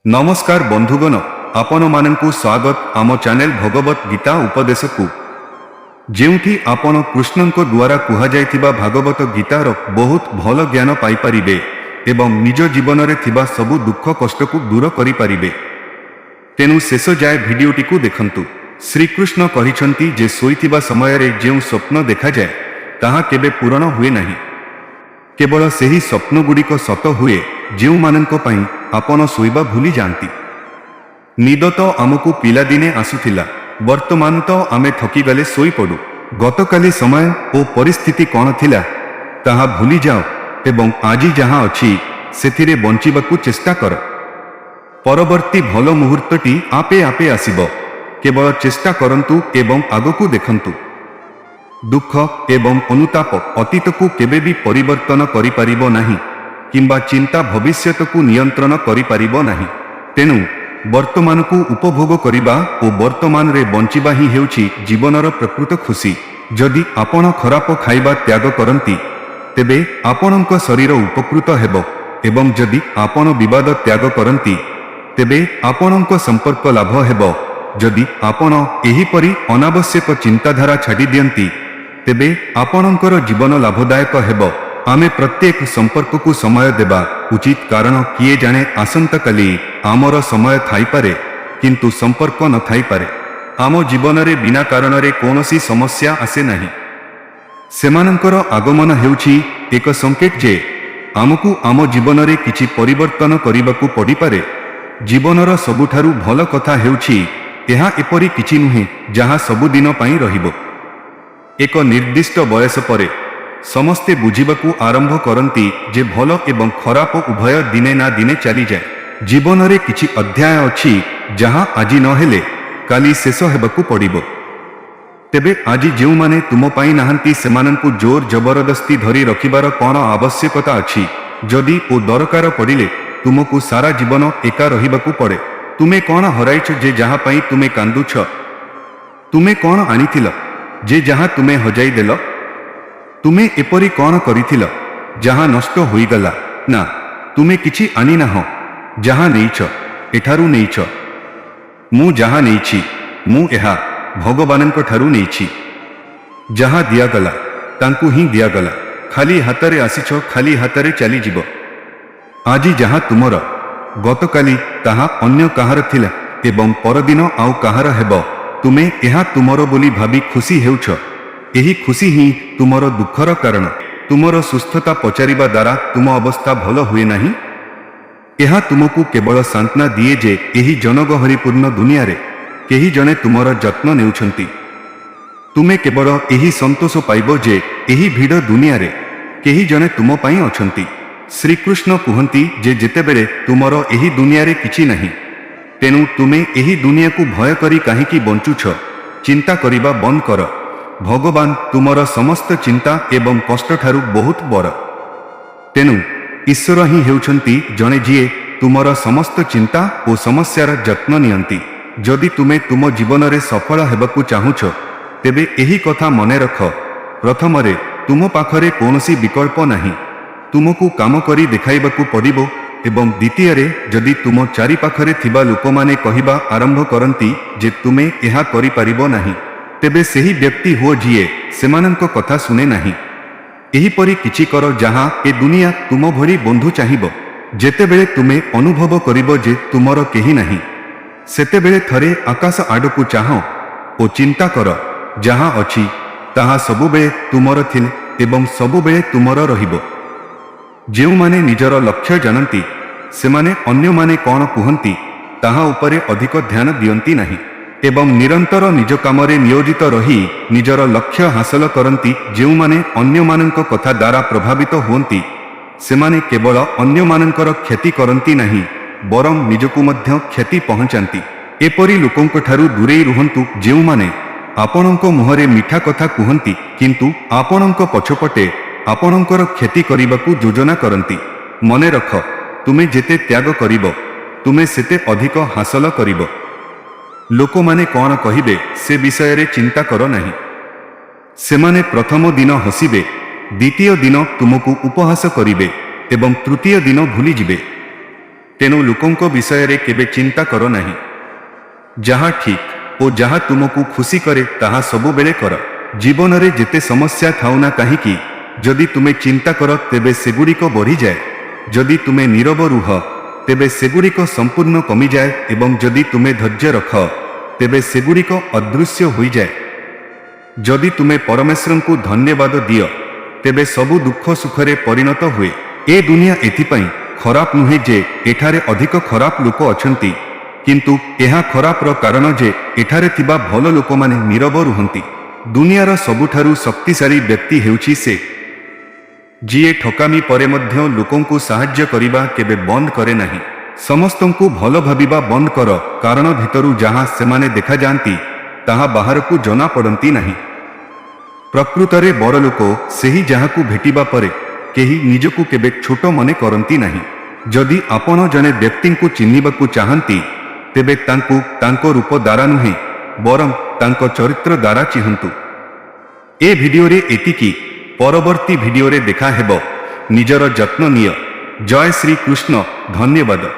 नमस्कार बंधुगण, आपण मानकु स्वागत आम चैनल भगवत गीता उपदेश को जेउठी आपण कृष्णଙ୍କ द्वारा कुहा जायतिबा भागवत गीतार बहुत भल ज्ञान पाई परिबे एवं निज जीवन रे थिबा सबु दुख कष्ट को दूर करि परिबे। तेनु शेष जाय भिडियोटी को देखंतु। श्रीकृष्ण कहिसंती जे सोईतिबा समय रे जेउ स्वप्न देखा जाय ताहा केबे पूर्ण हुए नहीं। केवल सेही स्वप्न गुड़िक सत हुए जेउ माननक पई आपण सोईबा भूली जांती। निद तो आमको पिलादिने आसुथिला, वर्तमान तो आमे थकी गले सोई पड़ू। गतकाली समय ओ परिस्थिति कौन थिला ताहा भूली जाओ एवं आजी जहां अछि सेथिरे बंचिबाकू चेष्टा कर। परवर्ती भल मुहूर्तटी आपे आपे आसिबो, केवल चेष्टा करंतु एवं आगकू देखंतु। दुख एवं अनुताप अतीत को केबे भी परिवर्तन करि परिबो नाही किंबा चिंता भविष्यत को नियंत्रण करि परिबो नाही। तेनु वर्तमान को उपभोग करिबा ओ वर्तमान रे बंचिबा ही हेउछि जीवनर प्रकृत खुशी। जदि आपण खराप खाइबा त्याग करंती तेबे आपणक शरीर उपकृत हेबो एवं जदि आपण विवाद त्याग करंती तेबे आपणक संपर्क लाभ हेबो। जदि आपण एहिपरि अनावश्यक चिंताधारा छाड़ी दियंती तेबे आपणकर जीवन लाभदायक हेबो। आमे प्रत्येक संपर्क को समय देबा उचित, कारण किए जाने आसंता काली आमर समय थाई पारे किंतु संपर्क न थाई पारे। आम जीवन रे बिना कारण रे कोनोसी समस्या आसे नहीं। सेमानंकर आगमन हेउछि एक संकेत जे आमकु आम जीवन रे किछि परिवर्तन करिबाकू पड़ी पारे। जीवनर सबुठारु भल कथा हेउछि एहा एपरि किछि नुहे जहा सबुदिन पई रहिबो। एक निर्दिष्ट बयस परे समस्ते बुझिबाकू आरंभ करंती जे भल एवं खराप उभय दिने ना दिने चली जाए। जीवन रे किछि अध्याय अछि जहां आजी न हेले काली शेष हेबाकू पड़िबो। तेबे आजी जेउ माने तुम पाई नाहंती सेमानंकू जोर जबरदस्ती धरी रखिबार कोन आवश्यकता अछि? जदि ओ दरकार पड़िले तुमको सारा जीवन एका रहिबाकू पड़े। तुमे कोन हराइछ जे जहां पाई तुमे कांदुछ? तुमे कोन आनिथिल जे जहां तुमे हजाई देल? तुमे एपरी कौन करिथिल जहां नष्ट होईगला? ना, तुमे किछि आनी नाह। जहां नेइछ एठारु नेइछ। मु जहां नेइछि मु एहा भगवानंक ठारु नेइछि। जहां दियागला तांकु ही दियागला। खाली हातरे आसिछ, खाली हातरे चली जीव। आजी जहां तुमर गतकाली ताहा अन्य काहार थिला एवं परदिन आउ काहार हेबो। तुमे एहा तुमर बोली भाबी खुशी हेउछ। एही खुशी ही तुमर दुखर कारण। तुमर सुस्थता पचारिबा द्वारा तुम अवस्था भल हुए नहीं। एहा तुमको केवल सांत्वना दिए जे एही जनगहरीपूर्ण दुनिया रे केही जने तुमर जत्न नेउछंती। तुमे केवल एही संतोष पाइबो जे एही भीड़ दुनिया रे केही जने तुम पाई अछंती। श्रीकृष्ण कहंती जे जेतेबेले तुमर एही दुनिया रे किछि नहीं तेनु तुमे एही दुनिया को भय करी काहेकि बंचुछ? चिंता करिबा बंद कर। भगवान तुमर समस्त चिंता एवं कष्ट ठारू बहुत बड़। तेनु ईश्वर ही हेउछंती जने जिए तुमर समस्त चिंता और समस्यार जत्न नियंती। जदि तुमे तुम जीवन रे सफल हेबाकू चाहुछ तेबे एही कथा मने रख। प्रथम रे तुम पाखरे कोनोसी विकल्प नहीं। तुमको काम करी देखाइबाकू पड़िबो एवं द्वितीय रे जदि तुम चारि पाखरे थिबा लोकमाने कहिबा आरंभ करंती जे तुमे एहा करि परिबो नहीं तेबे सेही व्यक्ति हो जिए सेमानंक कथा सुने नहीं। एही परि किछि कर जहां ए दुनिया तुम भरी बंधु चाहिबो। जेतेबेले तुमे अनुभव करिबो जे तुमर केही नहीं सेतेबेले थरे आकाश आडकू चाहो ओ चिंता कर। जहां अछि ताहा सबुबेले तुमर थिले एवं सबुबेले तुमर रहिबो। जेउ माने निजर लक्ष्य जानती सेमाने अन्य माने कौन कुहंती ताहा उपरे अधिक ध्यान दियंती नहीं एवं निरंतर निज कामरे नियोजित रही निजर लक्ष्य हासिल करंती। जेउ माने अन्य मानक कथा द्वारा प्रभावित होंती सेमाने केवल अन्य मानकर क्षति करंती नहीं बरं निजकु मध्य क्षति पहुंचांती। एपरी लोकंक ठारू दूरेई रुहंतु जेउ माने आपणंक मुहरे मिठा कथा कुहंती किंतु आपणंक पछपटे आपणंकर क्षति करिबाकू योजना करंती। मने रख, तुमे जेते त्याग करिबो तुमे सेते अधिक हासिल करिबो। लोक माने कौन कहिबे से विषय रे चिंता करो नहीं। सेमाने प्रथम दिन हसिबे, द्वितीय दिन तुमको उपहास करिबे एवं तृतीय दिन भूली जिबे। तेणु लोकंक विषय केबे चिंता करो नहीं। जहाँ ठीक और जहाँ तुमको खुशी करे ताहा सबु बेले कर। जीवन रे जेते समस्या थाउना कहीं जदि तुम्हें चिंता कर तेबे सेगुड़िक बढ़ी जाए। जदि तुम्हें नीरव रुह तेबे सेगुड़िक संपूर्ण कमी जाए एवं जदि तुम्हें धैर्य रख तेबे सेगुड़िक अदृश्य हो जाए। जदि तुम्हें परमेश्वर को धन्यवाद दिय तेबे सबु दुख सुखरे परिणत हुए। ए दुनिया एथिपाई खराब नुहे जे एठारे अधिक खराब लोक अछंती, किंतु एहा खराब रो कारण जे एठारे थिबा भल लोक माने नीरव रुहंती। दुनियार सबुठारु शक्तिशाली व्यक्ति हेउछि से जिए ठकामी परे मध्य लोकंकु साहाय्य करिबा केबे बंद करे नहीं। समस्तंकु भल भाबिबा बंद कर, कारण भितरु जहाँ सेमाने देखा जाती ताहा बाहरकु जना पड़ती नहीं। प्रकृतरे बड़ लोक सेही जहाकु भेटिबा परे केही निजकु केबे छोट मने करंती नहीं। जदि आपण जने व्यक्तिंकु चिन्हिबाकु चाहंती तेबे तांकु तांको रूप द्वारा नुहे बरं तांको चरित्र द्वारा चिहंतु। ए भिडियो रे एतिकी, परवर्ती भिडियो रे देखा हेबो। निजर जत्न निय। जय श्री कृष्ण। धन्यवाद।